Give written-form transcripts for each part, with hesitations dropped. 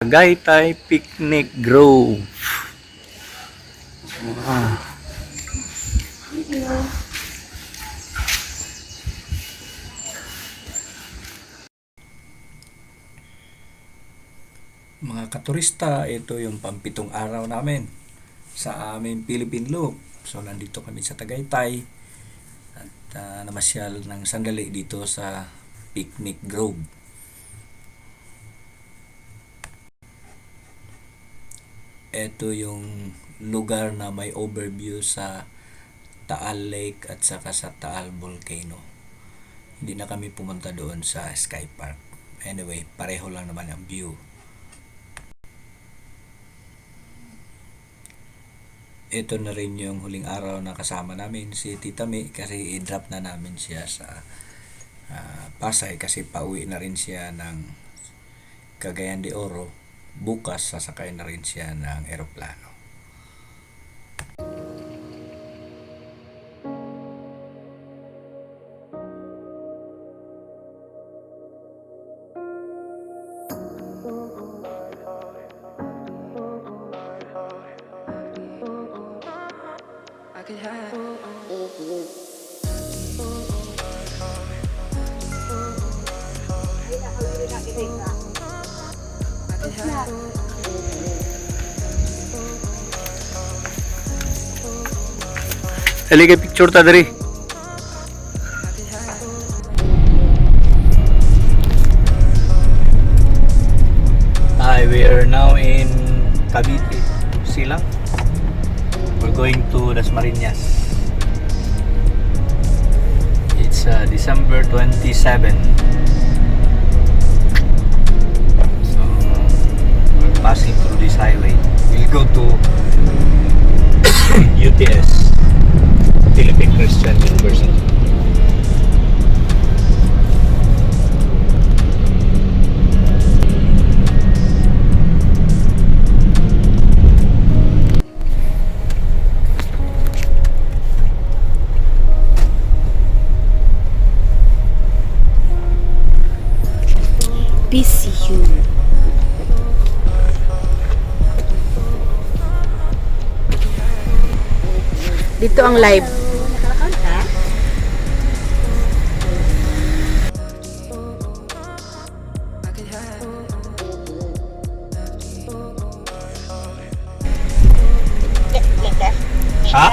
Tagaytay Picnic Grove. Mga katurista, ito yung pampitong araw namin sa aming Philippine Loop. So nandito kami sa Tagaytay at namasyal ng sandali dito sa Picnic Grove. Ito yung lugar na may overview sa Taal Lake at saka sa Taal Volcano. Hindi na kami pumunta doon sa Sky Park. Anyway, pareho lang naman ang view. Ito na rin yung huling araw na kasama namin si Tita May kasi i-drop na namin siya sa Pasay kasi pauwi na rin siya ng Cagayan de Oro. Bukas sasakay na rin siya ng eroplano. Halika picture ta diri. We are now in Cavite, Silang. We're going to Dasmariñas. It's December 27. So we're passing through this highway. We'll go to UTS, Philippine Christian University. PCU. Dito ang live. Ha?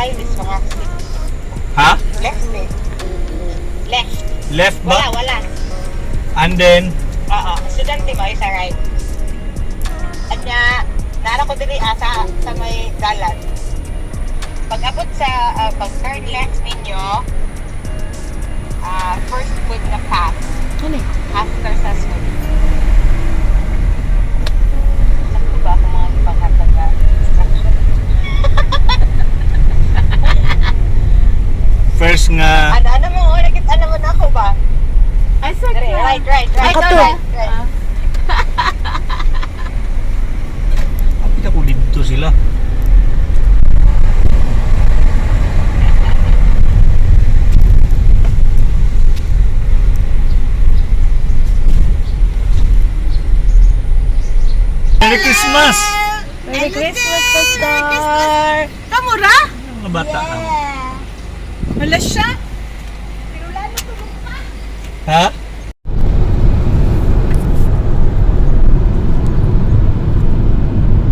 Ha? Left ba? Wala. And then Oo, estudyante mo, isa right. At nga, nara ko dili sa may dalan. Pag abot sa, pag turn left ninyo, first foot na path. Ano eh? After sa school. Sakto ba kung mga pagkataga instruction? first nga Ano mo, ano mo na ako ba? Ay, sakto. Right. kapit ako dito sila. Merry Christmas! Merry Christmas, Pastor! Kamura? Mga bata ka. Wala siya? Ha?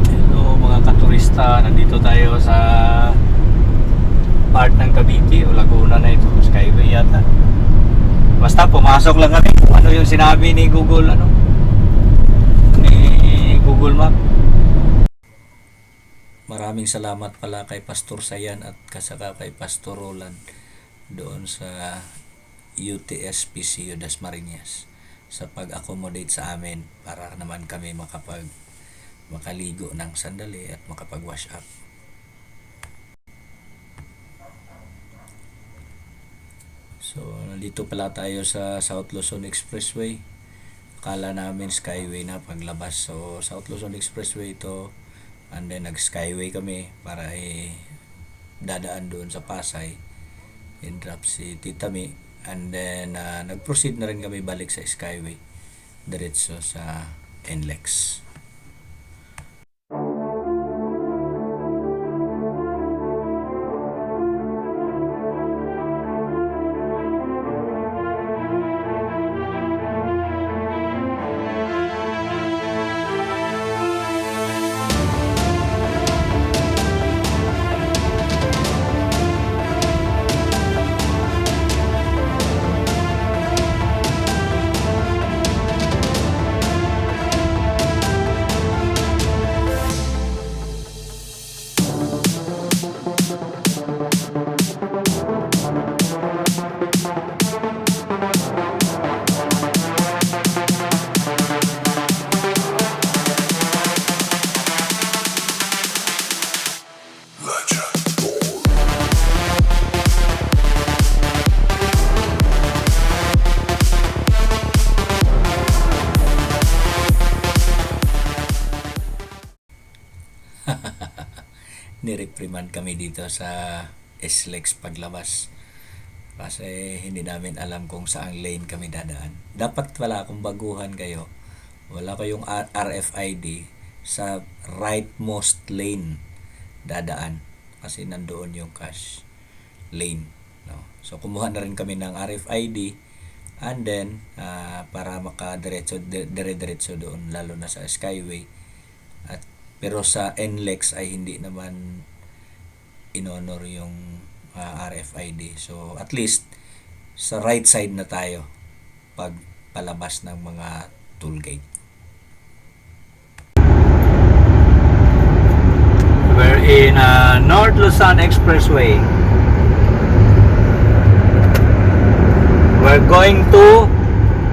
Hello mga katurista, nandito tayo sa part ng Cavite o Laguna na ito, Skyway yata. Basta pumasok lang kami kung ano yung sinabi ni Google ni Google Map. Maraming salamat pala kay Pastor Sayan at kasaka kay Pastor Roland doon sa UTS PCU Dasmariñas sa pag-accommodate sa amin para naman kami makaligo ng sandali at makapag-wash up. So, nandito pala tayo sa South Luzon Expressway. Akala namin Skyway na paglabas. So, South Luzon Expressway ito. And then, nag-Skyway kami para dadaan doon sa Pasay. In-drop si Tita May. And then, nag-proceed na rin kami balik sa Skyway. Diretso sa NLEX. nireprimand kami dito sa SLEX paglabas. Kasi hindi namin alam kung saang lane kami dadaan. Dapat pala kung baguhan kayo, wala kayong RFID, sa rightmost lane dadaan. Kasi nandoon yung cash lane. No? So kumuha na rin kami ng RFID and then para makadiretso dire-diretso doon, lalo na sa Skyway. At pero sa NLEX ay hindi naman in-honor yung RFID. So at least sa right side na tayo pag palabas ng mga toll gate. We're in North Luzon Expressway. We're going to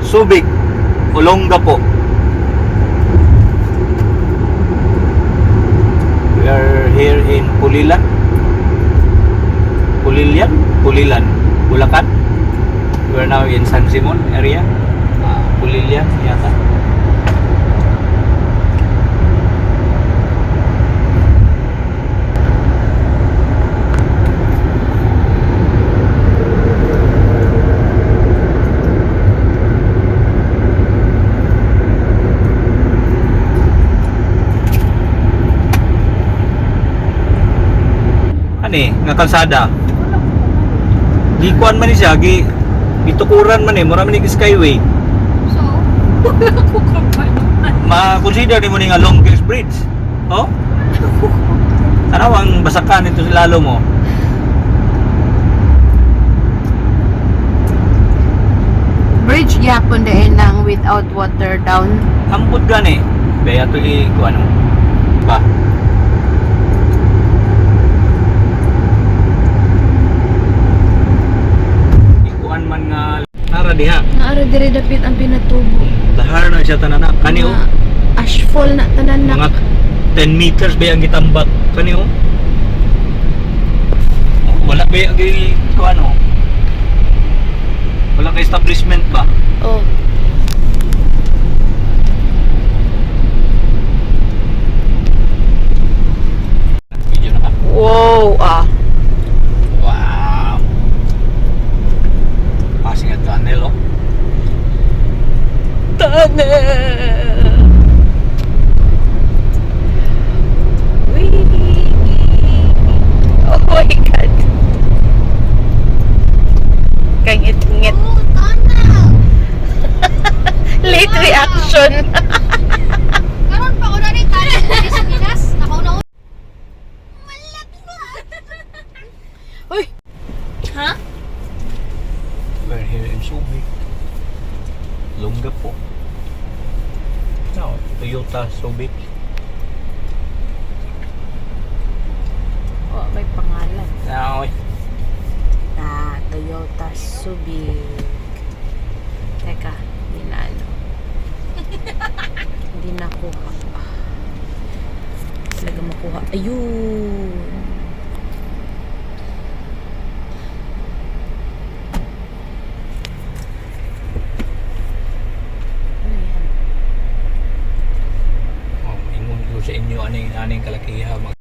Subic, Olongapo. We are here in Pulilan, Bulacan. We are now in San Simon area. Pulilan yata. Ani nga kalsada. Gikuan man ni siya, gitukuran man mura man ni Skyway. So, Ma-consider mo ni nga longest bridge. Oh? Ano ang basakan ito si lalo mo? bridge yapon din lang without water down. Ambot gani. Baya to kuan mo. Ba? Ikuan man nga nara diha. Naara dire dapit ang pinatubo. Dahar na siya tanan kani oh. Ashfall na tanan na. Mga 10 meters ba ang gitambak kani oh. Wala ba ang kuan oh. Wala ka establishment ba? Oh. Video na ka. Wow, Wow. Passing a tunnel oh. Tunnel. Oh my God. Kangit-ngit. Late reaction. Karon pa ko na rin tayo sa Pinas. Nakauna ko. Uy. Ha? We're here in Subic. Olongapo. No, Toyota Subic. Oh, may pangalan. Now, Toyota Subic. Teka, hindi na ano. Hindi nakuha. Talaga makuha. Ayun. Ano yan? ingon ko sa inyo aning kalakiha mag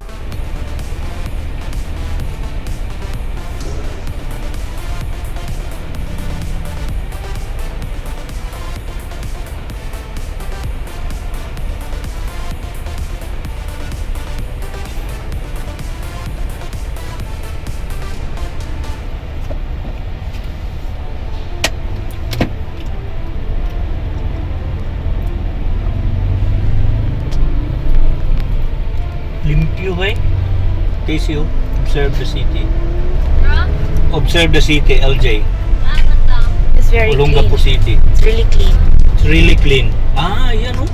limpyo ba eh? TCO, observe the city. Observe the city, LJ. It's very Olongapo clean. City. It's really clean. It's really clean. Ah, yan oh.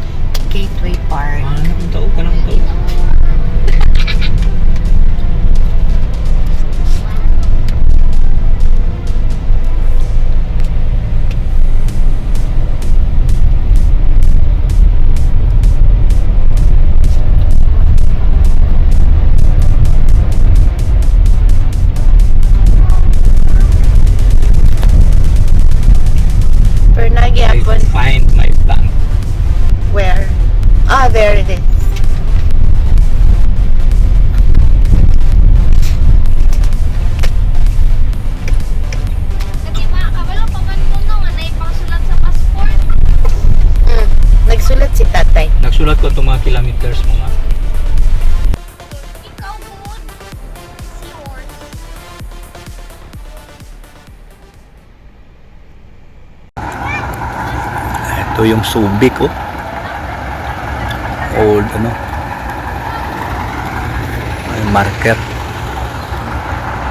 Gateway Park. Kanang tao. Pero nagyapon. Find my plant. Where? Ah, there it is. yung mga kilometers mo nga. Ikaw good. Seahorse. Ito yung Subic, oh. Old, ano, ay marker.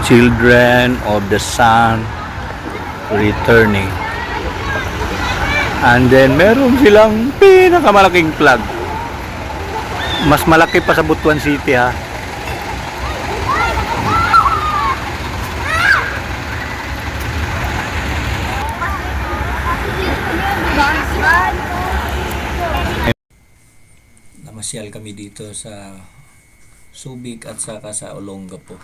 Children of the Sun returning. And then meron silang pinakamalaking flag. Mas malaki pa sa Butuan City, ha. Namasyal kami dito sa Subic at saka sa Olongapo.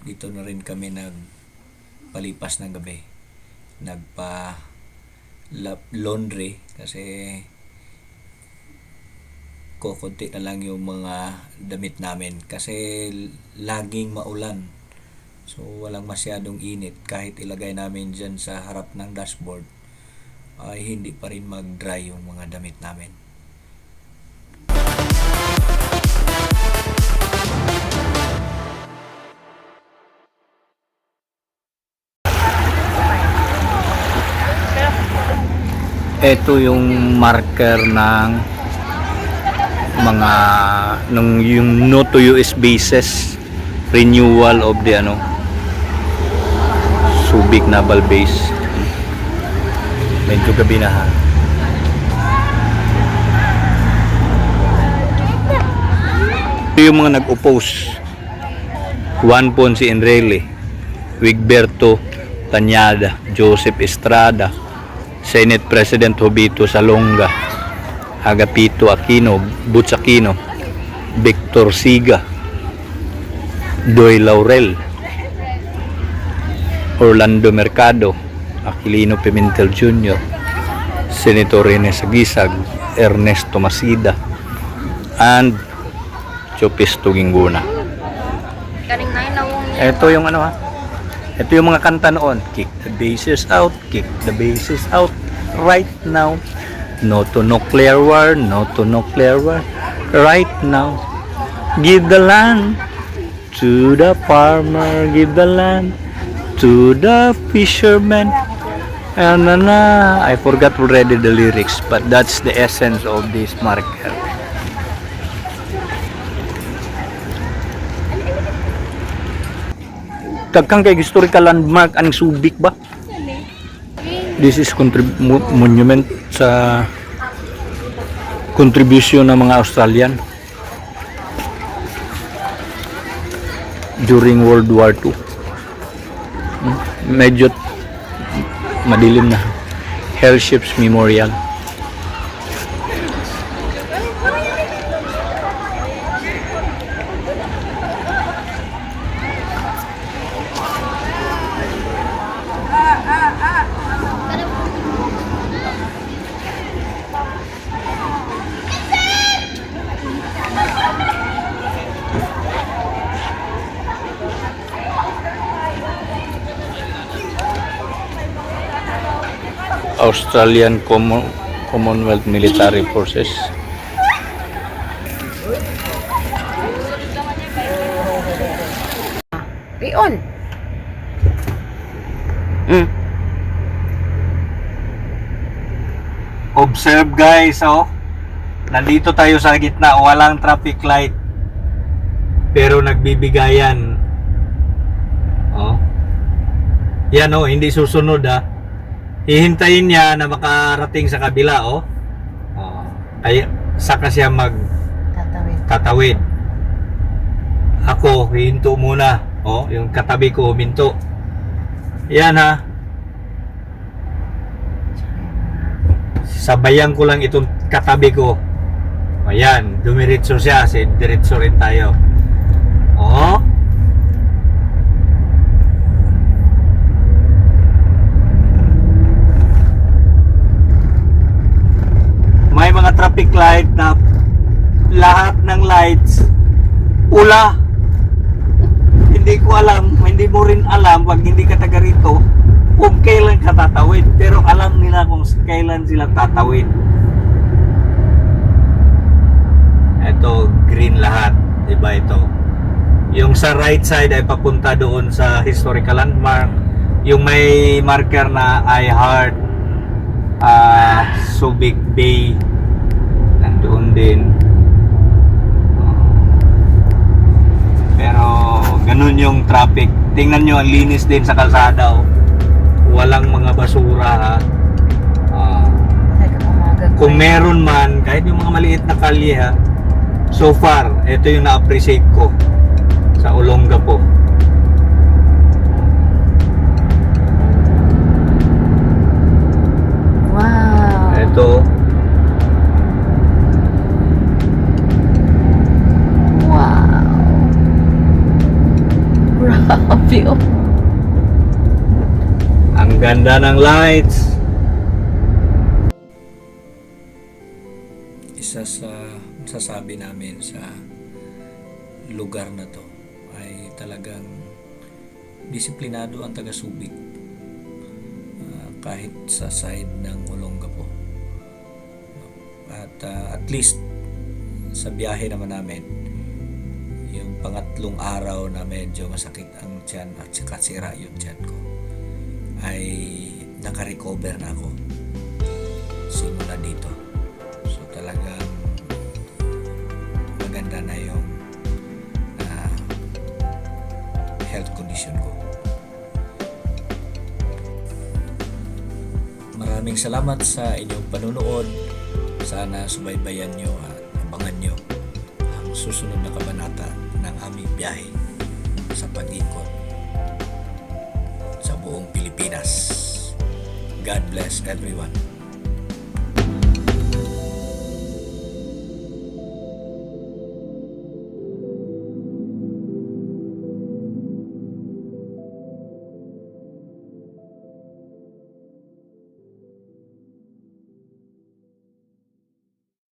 Dito na rin kami nagpalipas ng gabi. Nagpa laundry kasi kukunti na lang yung mga damit namin kasi laging maulan. So walang masyadong init. Kahit ilagay namin dyan sa harap ng dashboard ay hindi pa rin mag-dry yung mga damit namin. Ito yung marker ng mga yung no to US bases, renewal of the Subic Naval Base. Medyo gabi na, ha. Ito yung mga nag-oppose. Juan Ponce Enrile, Wigberto Tañada, Joseph Estrada, Senate President Jovito Salonga, Agapito Aquino, Butch Aquino, Victor Siga, Doy Laurel, Orlando Mercado, Aquilino Pimentel Jr., Senator Rene Sagisag, Ernesto Masida, and Chopis Tuginguna. Kaning na inawong Ito yung ito yung mga kanta noon. Kick the bases out, kick the bases out right now. No to nuclear war, no to nuclear war right now. Give the land to the farmer, give the land to the fisherman. And I forgot already the lyrics, but that's the essence of this marker. Dagkang kay historical landmark ang Subic ba? This is monument sa contribution ng mga Australian during World War II. Medyo madilim na. Hellships Memorial. Australian Commonwealth Military Forces. Rion. Observe guys, oh. Nandito tayo sa gitna, walang traffic light. Pero nagbibigayan. Oh. Yan, oh, hindi susunod, ah. Hihintayin niya na makarating sa kabila, oh. Oh. Ay, saka siya tatawid. Ako, hihinto muna. Oh, yung katabi ko huminto. Yan, ha. Sabayan ko lang itong katabi ko. Ayan, dumiretso siya. Diretso rin tayo. Oh. May mga traffic light na lahat ng lights pula. Hindi ko alam, hindi mo rin alam pag hindi ka taga rito kung kailan ka tatawid, pero alam nila kung kailan sila tatawid. ba ito. Yung sa right side ay papunta doon sa historical landmark. Yung may marker na I Heart Subic Bay, nandoon din. Pero ganun yung traffic. Tingnan nyo, ang linis din sa kalsada. Oh. Walang mga basura ha. Kung meron man, kahit yung mga maliit na kalye ha, so far, ito yung na-appreciate ko sa Olongapo. Wow. Ito, Wow. Grabe oh. ang ganda ng lights. Isa sa masasabi namin sa lugar na to ay talagang disiplinado ang taga Subic. Kahit sa side ng Olongapo. At at least sa biyahe naman namin, yung pangatlong araw na medyo masakit ang tiyan at saka sira yung tiyan ko, ay naka-recover na ako simula dito. So talagang maganda na yung health condition ko. Maraming salamat sa inyong panunood. Sana subaybayan nyo at abangan nyo ang susunod na kabanata ng aming biyahe sa pag-ikot sa buong Pilipinas. God bless everyone.